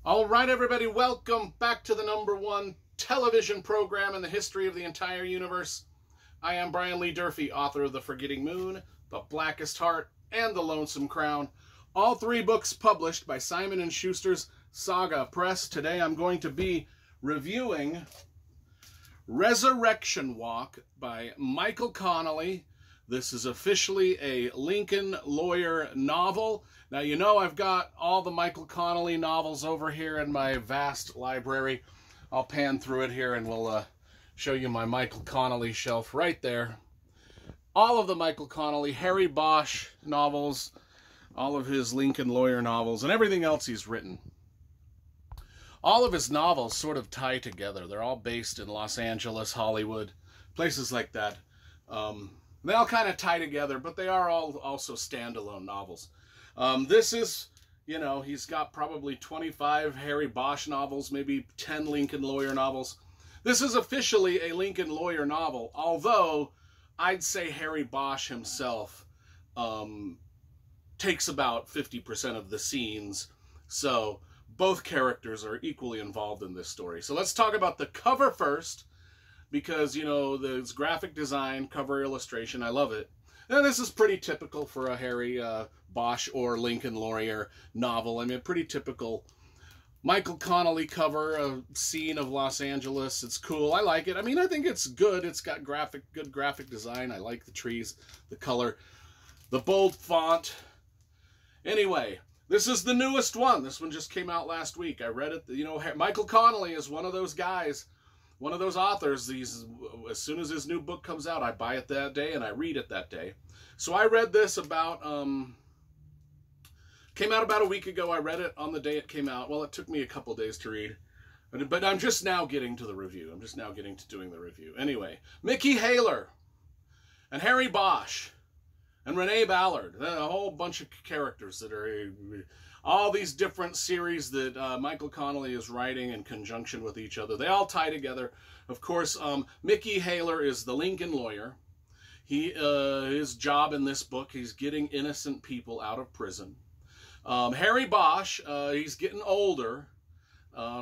All right, everybody, welcome back to the #1 television program in the history of the entire universe. I am Brian Lee Durfee, author of The Forgetting Moon, The Blackest Heart, and The Lonesome Crown. All three books published by Simon & Schuster's Saga Press. Today I'm going to be reviewing Resurrection Walk by Michael Connelly. This is officially a Lincoln Lawyer novel. Now, you know I've got all the Michael Connelly novels over here in my vast library. I'll pan through it here and we'll show you my Michael Connelly shelf right there. All of the Michael Connelly, Harry Bosch novels, all of his Lincoln Lawyer novels, and everything else he's written. All of his novels sort of tie together. They're all based in Los Angeles, Hollywood, places like that. They all kind of tie together, but they are all also standalone novels. This is, you know, he's got probably 25 Harry Bosch novels, maybe 10 Lincoln Lawyer novels. This is officially a Lincoln Lawyer novel, although I'd say Harry Bosch himself takes about 50% of the scenes, so both characters are equally involved in this story. So let's talk about the cover first, because, you know, this graphic design, cover illustration, I love it. And this is pretty typical for a Harry Bosch or Lincoln Lawyer novel. I mean, a pretty typical Michael Connelly cover, a scene of Los Angeles. It's cool. I like it. I mean, I think it's good. It's got good graphic design. I like the trees, the color, the bold font. Anyway, this is the newest one. This one just came out last week. I read it. You know, Michael Connelly is one of those guys, one of those authors. As soon as his new book comes out, I buy it that day and I read it that day. So I read this about, came out about a week ago. I read it on the day it came out. Well, it took me a couple days to read, but I'm just now getting to the review. I'm just now getting to doing the review. Anyway, Mickey Haler and Harry Bosch and Renee Ballard, a whole bunch of characters that are all these different series that Michael Connelly is writing in conjunction with each other. They all tie together. Of course, Mickey Haler is the Lincoln Lawyer. His job in this book, he's getting innocent people out of prison. Harry Bosch, he's getting older.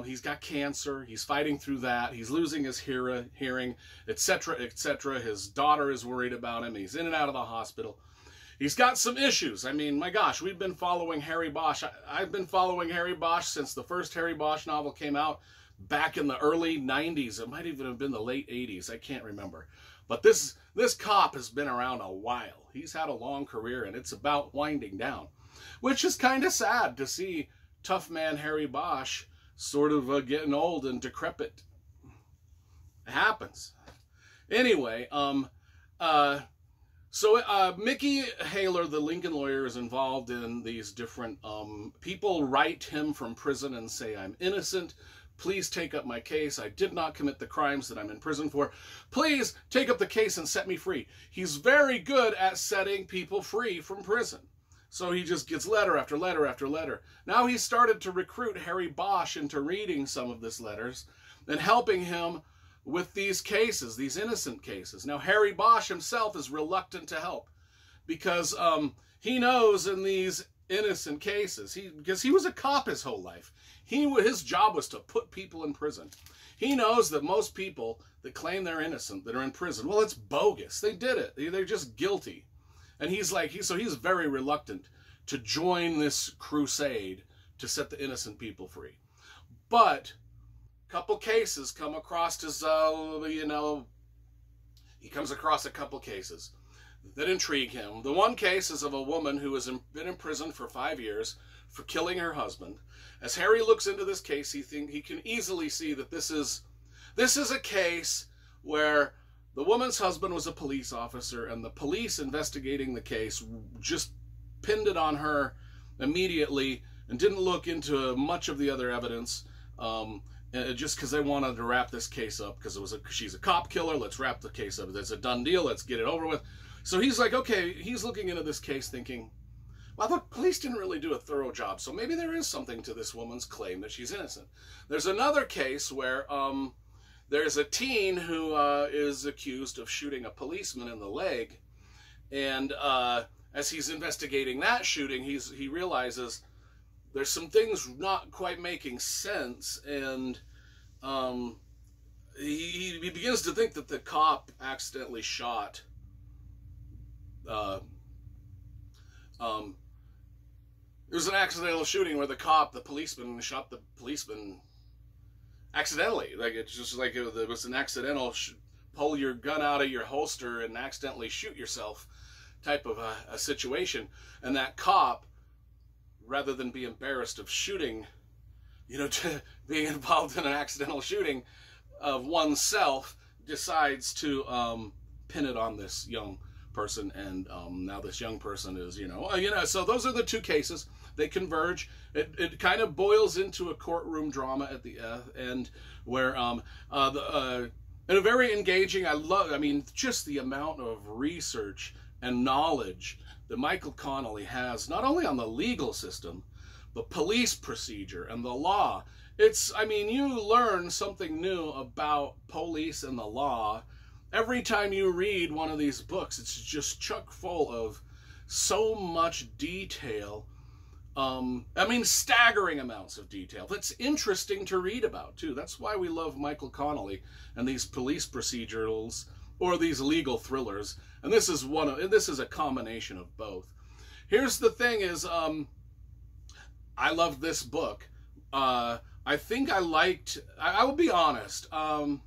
He's got cancer. He's fighting through that. He's losing his hearing, etc., etc. His daughter is worried about him. He's in and out of the hospital. He's got some issues. I mean, my gosh, we've been following Harry Bosch. I've been following Harry Bosch since the first Harry Bosch novel came out back in the early 90s. It might even have been the late 80s. I can't remember. But this cop has been around a while. He's had a long career, and it's about winding down, which is kind of sad to see tough man Harry Bosch sort of getting old and decrepit. It happens. Anyway, So Mickey Haler, the Lincoln Lawyer, is involved in these different, people write him from prison and say, I'm innocent. Please take up my case. I did not commit the crimes that I'm in prison for. Please take up the case and set me free. He's very good at setting people free from prison. So he just gets letter after letter after letter. Now he's started to recruit Harry Bosch into reading some of these letters and helping him with these cases, these innocent cases. Now, Harry Bosch himself is reluctant to help because he knows in these innocent cases, because he was a cop his whole life, his job was to put people in prison. He knows that most people that claim they're innocent, that are in prison, well, it's bogus. They did it. They're just guilty. And he's very reluctant to join this crusade to set the innocent people free. But couple cases come across his, he comes across a couple cases that intrigue him. The one case is of a woman who has been in prison for 5 years for killing her husband. As Harry looks into this case, he can easily see that this is a case where the woman's husband was a police officer, and the police investigating the case just pinned it on her immediately and didn't look into much of the other evidence. Just because they wanted to wrap this case up, because she's a cop killer, let's wrap the case up. It's a done deal, let's get it over with. So he's like, okay, he's looking into this case thinking, well, the police didn't really do a thorough job, so maybe there is something to this woman's claim that she's innocent. There's another case where there's a teen who is accused of shooting a policeman in the leg, and as he's investigating that shooting, he realizes there's some things not quite making sense, and he begins to think that the cop accidentally shot it was an accidental shooting where the policeman shot the policeman accidentally. Like, it's just like it was an accidental pull your gun out of your holster and accidentally shoot yourself type of a situation. And that cop, rather than be embarrassed of shooting, to being involved in an accidental shooting of oneself, decides to pin it on this young person, and now this young person is, so those are the two cases. They converge. It kind of boils into a courtroom drama at the end, where in a very engaging, just the amount of research and knowledge that Michael Connelly has, not only on the legal system, the police procedure and the law. You learn something new about police and the law every time you read one of these books. It's just chock full of so much detail. Staggering amounts of detail. That's interesting to read about, too. That's why we love Michael Connelly and these police procedurals or these legal thrillers. And this is a combination of both. Here's the thing is, I love this book. I will be honest. I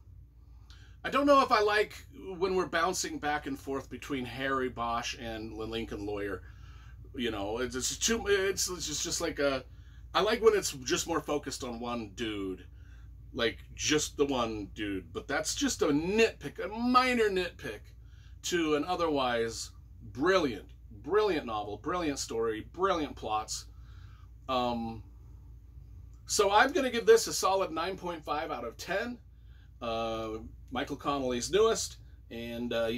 don't know if I like when we're bouncing back and forth between Harry Bosch and the Lincoln Lawyer. It's just like I like when it's just more focused on one dude, like just the one dude. But that's just a minor nitpick to an otherwise brilliant novel, brilliant story, brilliant plots. So I'm going to give this a solid 9.5 out of 10. Michael Connelly's newest, and if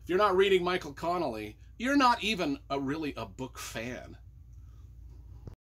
you're not reading Michael Connelly, you're not even really a book fan.